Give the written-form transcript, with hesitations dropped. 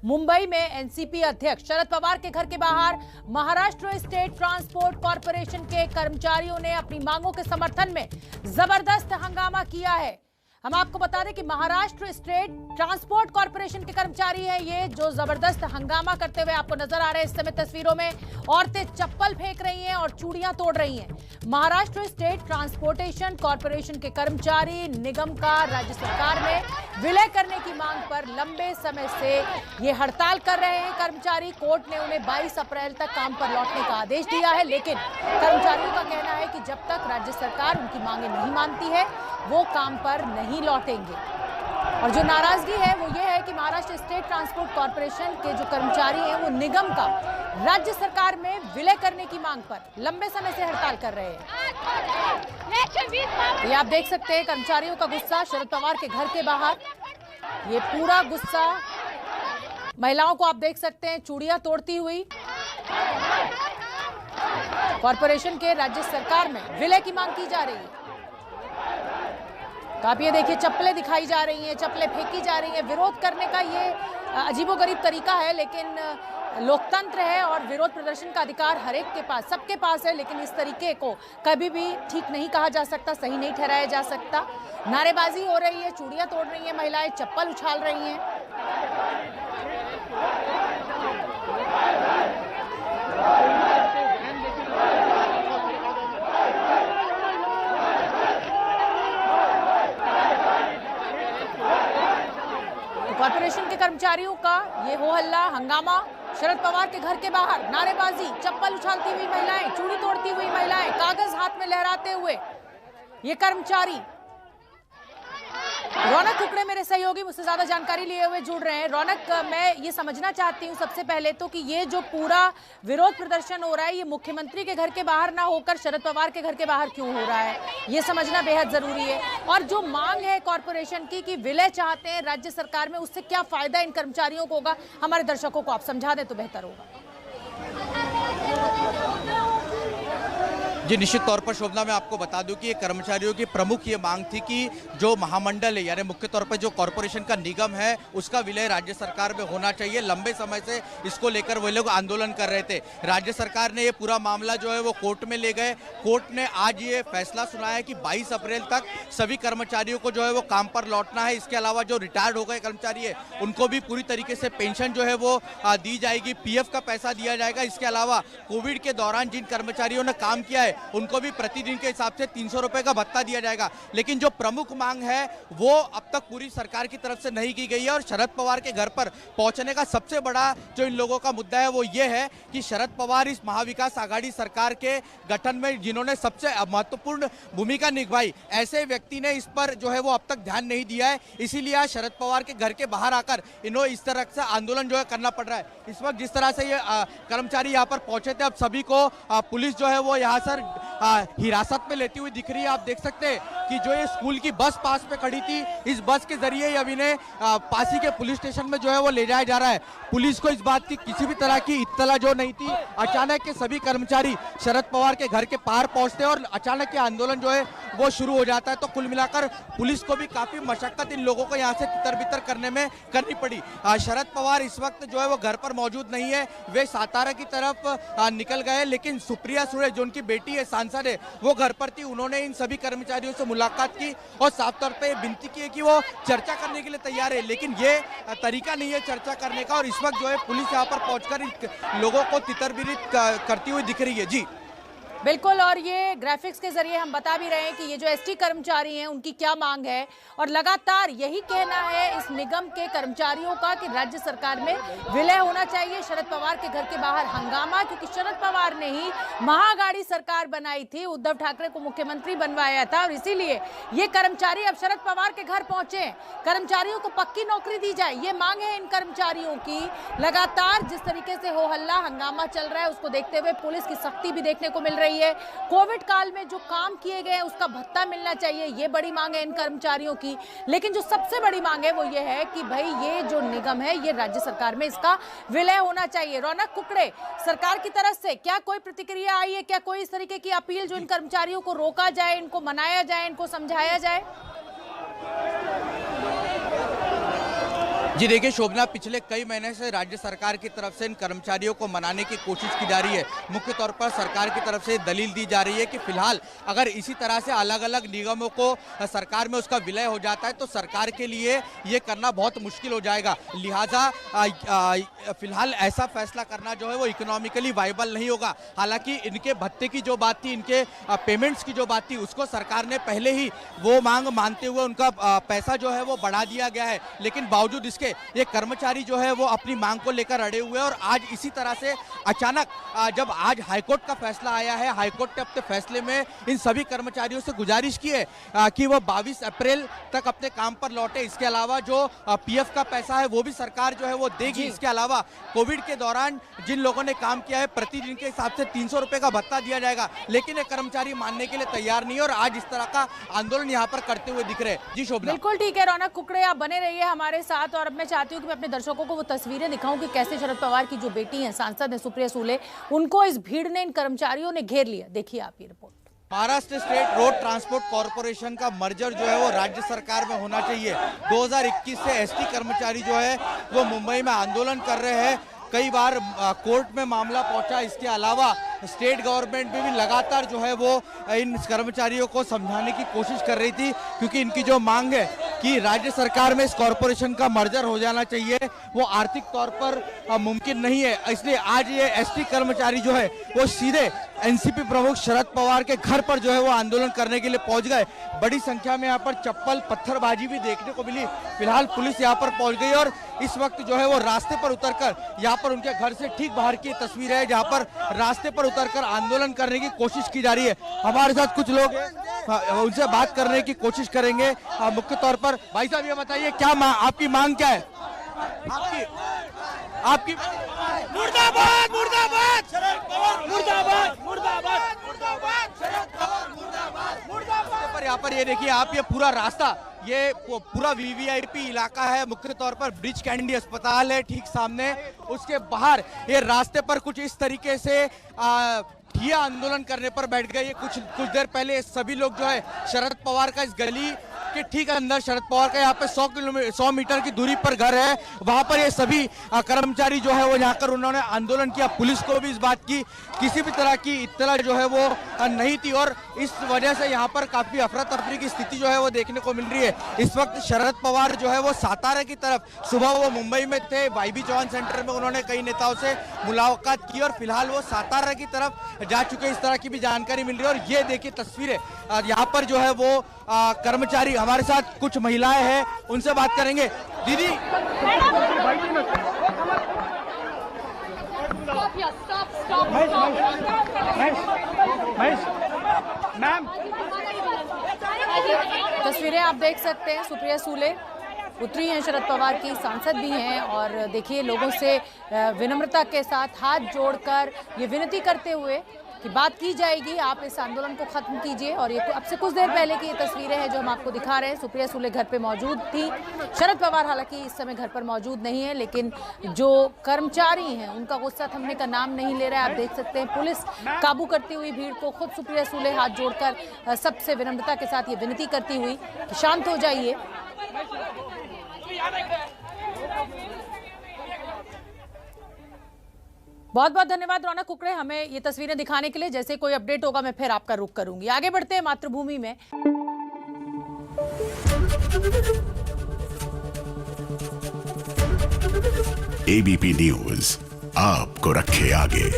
मुंबई में एनसीपी अध्यक्ष शरद पवार के घर के बाहर महाराष्ट्र स्टेट ट्रांसपोर्ट कॉरपोरेशन के कर्मचारियों ने अपनी मांगों के समर्थन में जबरदस्त हंगामा किया है। हम आपको बता दें कि महाराष्ट्र स्टेट ट्रांसपोर्ट कॉरपोरेशन के कर्मचारी हैं ये, जो जबरदस्त हंगामा करते हुए आपको नजर आ रहे हैं। इस समय तस्वीरों में औरतें चप्पल फेंक रही हैं और चूड़ियां तोड़ रही हैं। महाराष्ट्र स्टेट ट्रांसपोर्टेशन कॉरपोरेशन के कर्मचारी निगम का राज्य सरकार में विलय करने की मांग पर लंबे समय से ये हड़ताल कर रहे हैं। कर्मचारी कोर्ट ने उन्हें 22 अप्रैल तक काम पर लौटने का आदेश दिया है, लेकिन कर्मचारियों का कहना है कि जब तक राज्य सरकार उनकी मांगें नहीं मानती है वो काम पर नहीं लौटेंगे। और जो नाराजगी है वो ये है कि महाराष्ट्र स्टेट ट्रांसपोर्ट कॉरपोरेशन के जो कर्मचारी हैं वो निगम का राज्य सरकार में विलय करने की मांग पर लंबे समय से हड़ताल कर रहे हैं। ये आप देख सकते हैं कर्मचारियों का गुस्सा शरद पवार के घर के बाहर। ये पूरा गुस्सा महिलाओं को आप देख सकते हैं चूड़ियां तोड़ती हुई। कॉरपोरेशन के राज्य सरकार में विलय की मांग की जा रही है। तो आप ये देखिए चप्पलें दिखाई जा रही हैं, चप्पलें फेंकी जा रही हैं। विरोध करने का ये अजीबोगरीब तरीका है, लेकिन लोकतंत्र है और विरोध प्रदर्शन का अधिकार हर एक के पास, सबके पास है। लेकिन इस तरीके को कभी भी ठीक नहीं कहा जा सकता, सही नहीं ठहराया जा सकता। नारेबाजी हो रही है, चूड़ियां तोड़ रही हैं महिलाएं, चप्पल उछाल रही हैं। कॉर्पोरेशन के कर्मचारियों का ये हो हल्ला, हंगामा शरद पवार के घर के बाहर, नारेबाजी, चप्पल उछालती हुई महिलाएं, चूड़ी तोड़ती हुई महिलाएं, कागज हाथ में लहराते हुए ये कर्मचारी। रौनक कुकड़े मेरे सहयोगी मुझसे ज्यादा जानकारी लिए हुए जुड़ रहे हैं। रौनक, मैं ये समझना चाहती हूँ सबसे पहले तो कि ये जो पूरा विरोध प्रदर्शन हो रहा है ये मुख्यमंत्री के घर के बाहर ना होकर शरद पवार के घर के बाहर क्यों हो रहा है, ये समझना बेहद जरूरी है। और जो मांग है कॉरपोरेशन की कि विलय चाहते हैं राज्य सरकार में, उससे क्या फायदा इन कर्मचारियों को होगा, हमारे दर्शकों को आप समझा दें तो बेहतर होगा। जी निश्चित तौर पर शोभना, मैं आपको बता दूं कि ये कर्मचारियों की प्रमुख ये मांग थी कि जो महामंडल है यानी मुख्य तौर पर जो कॉरपोरेशन का निगम है उसका विलय राज्य सरकार में होना चाहिए। लंबे समय से इसको लेकर वो लोग आंदोलन कर रहे थे। राज्य सरकार ने ये पूरा मामला जो है वो कोर्ट में ले गए। कोर्ट ने आज ये फैसला सुनाया कि 22 अप्रैल तक सभी कर्मचारियों को जो है वो काम पर लौटना है। इसके अलावा जो रिटायर्ड हो गए कर्मचारी है उनको भी पूरी तरीके से पेंशन जो है वो दी जाएगी, PF का पैसा दिया जाएगा। इसके अलावा कोविड के दौरान जिन कर्मचारियों ने काम किया है उनको भी प्रतिदिन के हिसाब से 300 रुपए का भत्ता दिया जाएगा। लेकिन जो प्रमुख मांग है वो अब तक पूरी सरकार की तरफ से नहीं की गई है। और शरद पवार के घर पर पहुंचने का सबसे बड़ा जो इन लोगों का मुद्दा है वो ये है कि शरद पवार इस महाविकास आघाड़ी सरकार के गठन में जिन्होंने सबसे महत्वपूर्ण भूमिका निभाई, ऐसे व्यक्ति ने इस पर जो है वो अब तक ध्यान नहीं दिया है। इसीलिए आज शरद पवार के घर के बाहर आकर इन्हों इस तरह से आंदोलन जो है करना पड़ रहा है। इस वक्त जिस तरह से ये कर्मचारी यहाँ पर पहुंचे थे, अब सभी को पुलिस जो है वो यहाँ सर हिरासत में लेती हुई दिख रही है। आप देख सकते हैं कि जो ये स्कूल की बस पास पे खड़ी थी, इस बस के जरिए अभी ने पासी के पुलिस स्टेशन में जो है वो ले जाया जा रहा है। पुलिस को इस बात की किसी भी तरह की इत्तला जो नहीं थी। अचानक के सभी कर्मचारी शरद पवार के घर के पार पहुंचते हैं और अचानक के आंदोलन जो है वो शुरू हो जाता है। तो कुल मिलाकर पुलिस को भी काफी मशक्कत इन लोगों को यहाँ से तितर बितर करने में करनी पड़ी। शरद पवार इस वक्त जो है वो घर पर मौजूद नहीं है, वे सातारा की तरफ निकल गए। लेकिन सुप्रिया सुळे जो उनकी बेटी है, सांसद है, वो घर पर थी। उन्होंने इन सभी कर्मचारियों से मुलाकात की और साफ तौर पे विनती की है कि वो चर्चा करने के लिए तैयार है। लेकिन ये तरीका नहीं है चर्चा करने का। और इस वक्त जो है पुलिस यहाँ पर पहुंचकर लोगों को तितरबिरित करती हुई दिख रही है। जी बिल्कुल, और ये ग्राफिक्स के जरिए हम बता भी रहे हैं कि ये जो एसटी कर्मचारी हैं उनकी क्या मांग है। और लगातार यही कहना है इस निगम के कर्मचारियों का कि राज्य सरकार में विलय होना चाहिए। शरद पवार के घर के बाहर हंगामा, क्योंकि शरद पवार ने ही महाअघाड़ी सरकार बनाई थी, उद्धव ठाकरे को मुख्यमंत्री बनवाया था और इसीलिए ये कर्मचारी अब शरद पवार के घर पहुंचे। कर्मचारियों को पक्की नौकरी दी जाए, ये मांग है इन कर्मचारियों की। लगातार जिस तरीके से हो हल्ला हंगामा चल रहा है उसको देखते हुए पुलिस की सख्ती भी देखने को मिल रही है। कोविड काल में जो काम किए गए उसका भत्ता मिलना चाहिए, ये बड़ी मांग है इन कर्मचारियों की। लेकिन जो सबसे बड़ी मांग है वो ये है कि भाई ये जो निगम है ये राज्य सरकार में इसका विलय होना चाहिए। रौनक कुकड़े, सरकार की तरफ से क्या कोई प्रतिक्रिया आई है? क्या कोई इस तरीके की अपील जो इन कर्मचारियों को रोका जाए, इनको मनाया जाए, इनको समझाया जाए? जी देखिए शोभना, पिछले कई महीने से राज्य सरकार की तरफ से इन कर्मचारियों को मनाने की कोशिश की जा रही है। मुख्य तौर पर सरकार की तरफ से दलील दी जा रही है कि फिलहाल अगर इसी तरह से अलग अलग निगमों को सरकार में उसका विलय हो जाता है तो सरकार के लिए ये करना बहुत मुश्किल हो जाएगा। लिहाजा फिलहाल ऐसा फैसला करना जो है वो इकोनॉमिकली वाइबल नहीं होगा। हालांकि इनके भत्ते की जो बात थी, इनके पेमेंट्स की जो बात थी, उसको सरकार ने पहले ही वो मांग मानते हुए उनका पैसा जो है वो बढ़ा दिया गया है। लेकिन बावजूद इसके ये कर्मचारी जो है वो अपनी मांग को लेकर अड़े हुए हैं और आज इसी तरह से अचानक जब आज हाईकोर्ट का फैसला आया है, हाईकोर्ट ने अपने फैसले में इन सभी कर्मचारियों से गुजारिश की है कि वो 22 अप्रैल तक अपने काम पर लौटे। इसके अलावा जो पीएफ का पैसा है वो भी सरकार जो है वो देगी। इसके अलावा कोविड के दौरान जिन लोगों ने काम किया है प्रतिदिन के हिसाब से 300 रुपए का भत्ता दिया जाएगा, लेकिन ये कर्मचारी मानने के लिए तैयार नहीं है और आज इस तरह का आंदोलन यहाँ पर करते हुए दिख रहे हैं। जी शोभना। बिल्कुल ठीक है, रौनक कुकड़े आप बने रहिए हमारे साथ। और अब मैं चाहती हूँ कि मैं अपने दर्शकों को वो तस्वीरें दिखाऊं कि कैसे शरद पवार की जो बेटी हैं, सांसद है सुप्रिया सुले, उनको इस भीड़ ने, इन कर्मचारियों ने घेर लिया। देखिए आप ये report. Maharashtra state road transport corporation का मर्जर जो है वो राज्य सरकार में होना चाहिए। 2021 से एसटी कर्मचारी जो है वो मुंबई में आंदोलन कर रहे हैं। कई बार कोर्ट में मामला पहुंचा। इसके अलावा स्टेट गवर्नमेंट भी लगातार जो है वो इन कर्मचारियों को समझाने की कोशिश कर रही थी, क्योंकि इनकी जो मांग है कि राज्य सरकार में इस कॉरपोरेशन का मर्जर हो जाना चाहिए, वो आर्थिक तौर पर मुमकिन नहीं है। इसलिए आज ये एसटी कर्मचारी जो है वो सीधे एनसीपी प्रमुख शरद पवार के घर पर जो है वो आंदोलन करने के लिए पहुंच गए। बड़ी संख्या में यहाँ पर चप्पल पत्थरबाजी भी देखने को मिली। फिलहाल पुलिस यहाँ पर पहुंच गई और इस वक्त जो है वो रास्ते पर उतरकर यहाँ पर उनके घर से ठीक बाहर की तस्वीर है, जहाँ पर रास्ते पर उतरकर आंदोलन करने की कोशिश की जा रही है। हमारे साथ कुछ लोग हैं, उनसे बात करने की कोशिश करेंगे। मुख्य तौर पर भाई साहब ये बताइए, क्या आपकी मांग क्या है? आपकी मुर्दाबाद मुर्दाबाद मुर्दाबाद मुर्दाबाद मुर्दाबाद। पर यहाँ पर ये देखिए आप, ये पूरा रास्ता, ये पूरा वीवीआईपी इलाका है। मुख्य तौर पर ब्रिज कैंडी अस्पताल है ठीक सामने, उसके बाहर ये रास्ते पर कुछ इस तरीके से ये आंदोलन करने पर बैठ गए। ये कुछ देर पहले सभी लोग जो है शरद पवार का इस गली के ठीक अंदर, शरद पवार का यहाँ पे 100 मीटर की दूरी पर घर है, वहां पर ये सभी कर्मचारी जो है वो जाकर उन्होंने आंदोलन किया। पुलिस को भी इस बात की किसी भी तरह की इत्तला जो है वो नहीं थी और इस वजह से यहाँ पर काफी अफरा तफरी की स्थिति जो है वो देखने को मिल रही है। इस वक्त शरद पवार जो है वो सातारा की तरफ, सुबह वो मुंबई में थे, वाईबी चौहान सेंटर में उन्होंने कई नेताओं से मुलाकात की और फिलहाल वो सातारा की तरफ जा चुके, इस तरह की भी जानकारी मिल रही है। और ये देखिए तस्वीरें, यहाँ पर जो है वो कर्मचारी, हमारे साथ कुछ महिलाएं हैं, उनसे बात करेंगे। दीदी मैम, तस्वीरें आप देख सकते हैं, सुप्रिया सुले पुत्री हैं शरद पवार की, सांसद भी हैं। और देखिए लोगों से विनम्रता के साथ हाथ जोड़कर ये विनती करते हुए कि बात की जाएगी, आप इस आंदोलन को खत्म कीजिए। और ये अब से कुछ देर पहले की ये तस्वीरें हैं जो हम आपको दिखा रहे हैं। सुप्रिया सुले घर पे मौजूद थी, शरद पवार हालांकि इस समय घर पर मौजूद नहीं है, लेकिन जो कर्मचारी हैं उनका गुस्सा थमने का नाम नहीं ले रहा है। आप देख सकते हैं पुलिस काबू करती हुई भीड़ को, खुद सुप्रिया सुले हाथ जोड़कर सबसे विनम्रता के साथ ये विनती करती हुई कि शांत हो जाइए। बहुत बहुत धन्यवाद रौनक कुकड़े हमें ये तस्वीरें दिखाने के लिए। जैसे कोई अपडेट होगा मैं फिर आपका रुख करूंगी। आगे बढ़ते हैं मातृभूमि में। एबीपी न्यूज आपको रखे आगे।